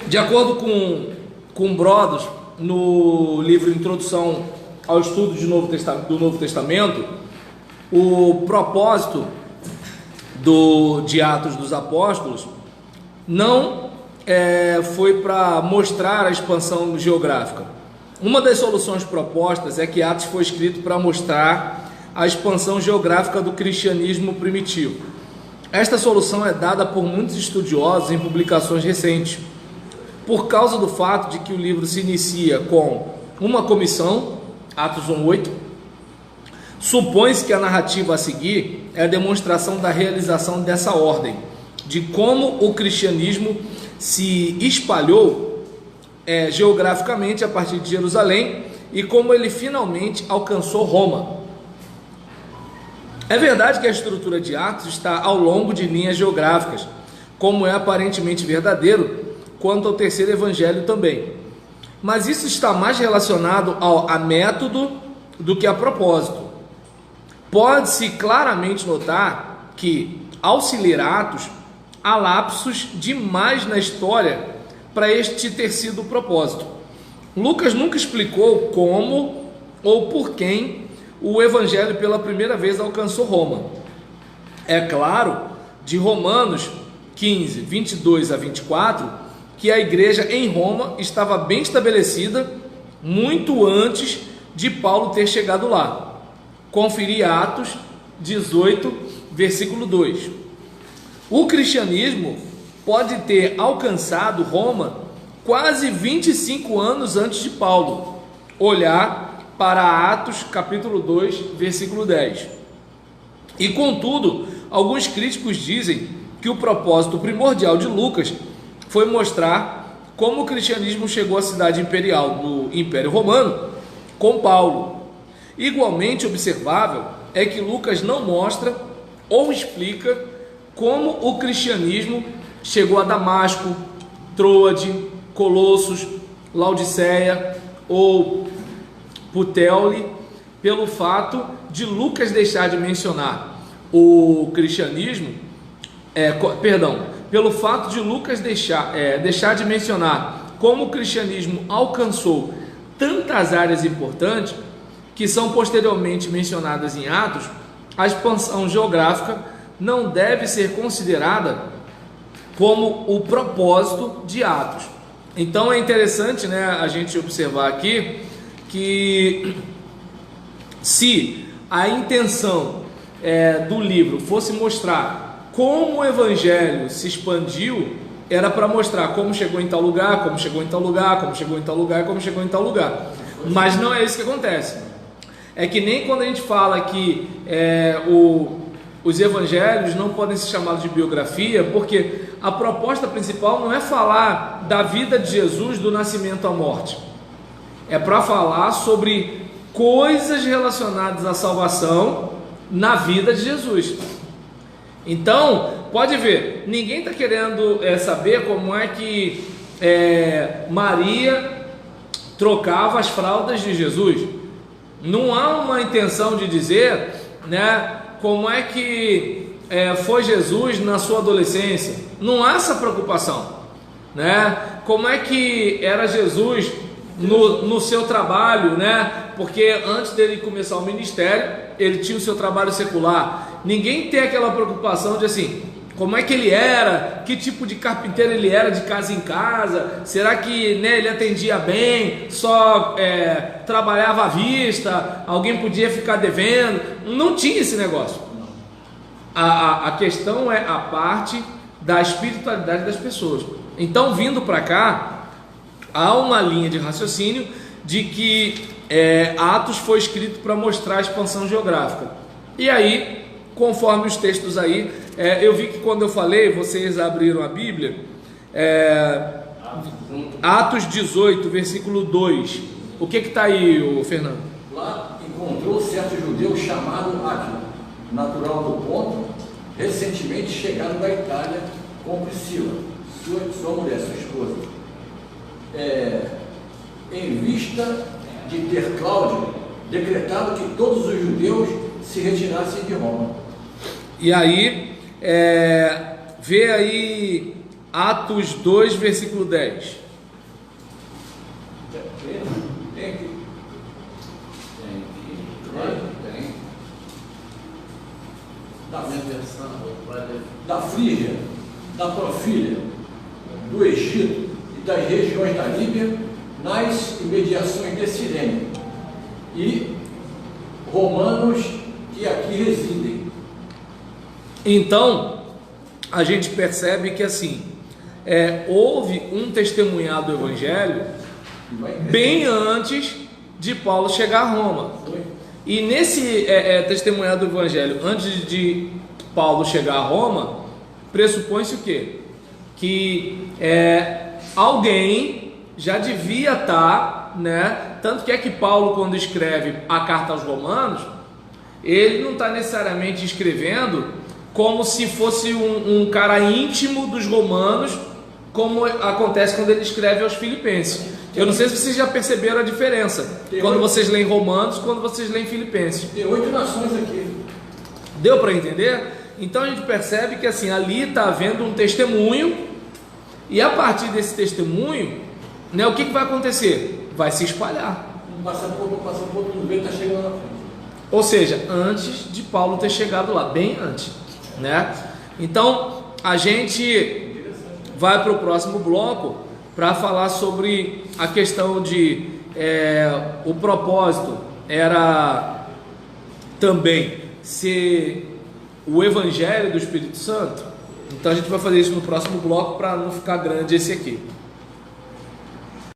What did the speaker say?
De acordo com Brodos, no livro Introdução ao Estudo do Novo Testamento, o propósito de Atos dos Apóstolos não foi para mostrar a expansão geográfica. Uma das soluções propostas é que Atos foi escrito para mostrar a expansão geográfica do cristianismo primitivo. Esta solução é dada por muitos estudiosos em publicações recentes, por causa do fato de que o livro se inicia com uma comissão, Atos 1:8, supõe-se que a narrativa a seguir é a demonstração da realização dessa ordem, de como o cristianismo se espalhou geograficamente a partir de Jerusalém e como ele finalmente alcançou Roma. É verdade que a estrutura de Atos está ao longo de linhas geográficas, como é aparentemente verdadeiro quanto ao terceiro evangelho também, mas isso está mais relacionado a método do que a propósito. Pode-se claramente notar que, ao se ler Atos, há lapsos demais na história para este ter sido o propósito. Lucas nunca explicou como ou por quem o evangelho pela primeira vez alcançou Roma. É claro, de Romanos 15, 22 a 24, que a igreja em Roma estava bem estabelecida muito antes de Paulo ter chegado lá. Conferir Atos 18, versículo 2. O cristianismo pode ter alcançado Roma quase 25 anos antes de Paulo. Olhar para Atos capítulo 2, versículo 10. E contudo, alguns críticos dizem que o propósito primordial de Lucas foi mostrar como o cristianismo chegou à cidade imperial do Império Romano com Paulo. Igualmente observável é que Lucas não mostra ou explica como o cristianismo chegou a Damasco, Troade, Colossos, Laodiceia ou Puteoli, pelo fato de Lucas deixar de mencionar o cristianismo, pelo fato de Lucas deixar de mencionar como o cristianismo alcançou tantas áreas importantes que são posteriormente mencionadas em Atos, a expansão geográfica não deve ser considerada como o propósito de Atos. Então é interessante, a gente observar aqui que se a intenção do livro fosse mostrar como o evangelho se expandiu, era para mostrar como chegou em tal lugar, como chegou em tal lugar, como chegou em tal lugar, como chegou em tal lugar. Mas não é isso que acontece. É que nem quando a gente fala que os evangelhos não podem ser chamados de biografia, porque a proposta principal não é falar da vida de Jesus, do nascimento à morte. É para falar sobre coisas relacionadas à salvação na vida de Jesus. Então, pode ver, ninguém está querendo saber como é que Maria trocava as fraldas de Jesus. Não há uma intenção de dizer, como é que foi Jesus na sua adolescência. Não há essa preocupação, Como é que era Jesus no seu trabalho, Porque antes dele começar o ministério, ele tinha o seu trabalho secular. Ninguém tem aquela preocupação de assim, como é que ele era, que tipo de carpinteiro ele era de casa em casa, será que ele atendia bem, só trabalhava à vista, alguém podia ficar devendo. Não tinha esse negócio. A questão é a parte da espiritualidade das pessoas. Então, vindo para cá, há uma linha de raciocínio de que Atos foi escrito para mostrar a expansão geográfica. E aí, conforme os textos aí, eu vi que quando eu falei, vocês abriram a Bíblia, Atos 18, versículo 2. O que está aí, Fernando? Lá encontrou certo judeu chamado Áquila, natural do Ponto, recentemente chegado da Itália com Priscila, sua mulher, sua esposa. Em vista de ter Cláudio decretado que todos os judeus se retirassem de Roma. E aí, vê aí Atos 2, versículo 10. Tem aqui. Tem. Da Frígia, da Profília, do Egito e das regiões da Líbia, nas imediações de Cirene, e romanos que aqui residem. Então, a gente percebe que assim, houve um testemunhar do Evangelho bem antes de Paulo chegar a Roma. E nesse testemunhar do Evangelho, antes de Paulo chegar a Roma, pressupõe-se o quê? Que alguém já devia estar, né? Tanto que é que Paulo, quando escreve a carta aos Romanos, ele não está necessariamente escrevendo como se fosse um cara íntimo dos romanos, como acontece quando ele escreve aos Filipenses. Eu não sei se vocês já perceberam a diferença quando vocês leem Romanos, quando vocês leem Filipenses. Tem 8 nações aqui. Deu para entender? Então a gente percebe que assim, ali está havendo um testemunho, e a partir desse testemunho, né, o que vai acontecer? Vai se espalhar. Um passaporte no meio está chegando na frente. Ou seja, antes de Paulo ter chegado lá, bem antes, né? Então a gente vai para o próximo bloco para falar sobre a questão de o propósito era também ser o Evangelho do Espírito Santo. Então a gente vai fazer isso no próximo bloco para não ficar grande esse aqui.